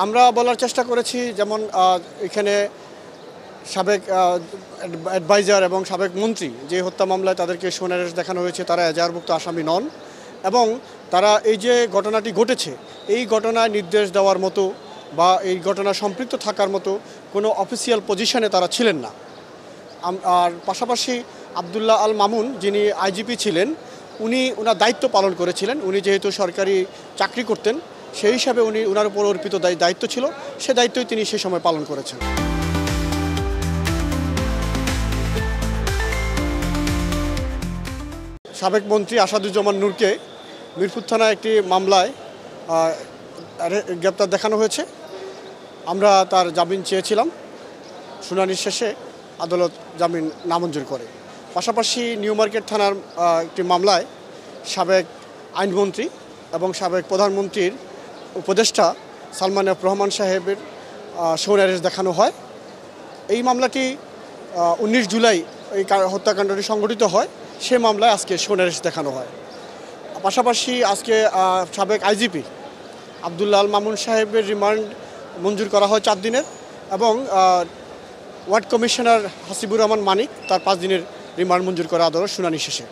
আমরা বলার চেষ্টা করেছি যেমন এখানে সাবেক অ্যাডভাইজার এবং সাবেক মন্ত্রী যে হত্যা মামলায় তাদেরকে সোনারেশ দেখানো হয়েছে তারা এজাহারভুক্ত আসামি নন এবং তারা এই যে ঘটনাটি ঘটেছে এই ঘটনায় নির্দেশ দেওয়ার মতো বা এই ঘটনা সম্পৃক্ত থাকার মতো কোনো অফিসিয়াল পজিশনে তারা ছিলেন না। আর পাশাপাশি আবদুল্লাহ আল মামুন যিনি আইজিপি ছিলেন উনি ওনার দায়িত্ব পালন করেছিলেন। উনি যেহেতু সরকারি চাকরি করতেন সেই হিসাবে ওনার উপর অর্পিত দায়িত্ব ছিল, সে দায়িত্বই তিনি সে সময় পালন করেছেন। সাবেক মন্ত্রী আসাদুজ্জামান নূরকে মিরপুর থানায় একটি মামলায় গ্রেপ্তার দেখানো হয়েছে। আমরা তার জামিন চেয়েছিলাম, শুনানির শেষে আদালত জামিন নামঞ্জুর করে। পাশাপাশি নিউ মার্কেট থানার একটি মামলায় সাবেক আইনমন্ত্রী এবং সাবেক প্রধানমন্ত্রীর উপদেষ্টা সালমান এফ রহমান সাহেবের সোনারেশ দেখানো হয়। এই মামলাটি 19 জুলাই এই হত্যাকাণ্ডটি সংঘটিত হয়, সে মামলায় আজকে সোনারেশ দেখানো হয়। পাশাপাশি আজকে সাবেক আইজিপি আবদুল্লাহ আল মামুন সাহেবের রিমান্ড মঞ্জুর করা হয় 4 দিনের এবং ওয়ার্ড কমিশনার হাসিবুর রহমান মানিক তার 5 দিনের রিমান্ড মঞ্জুর করা আদালত শুনানি শেষে।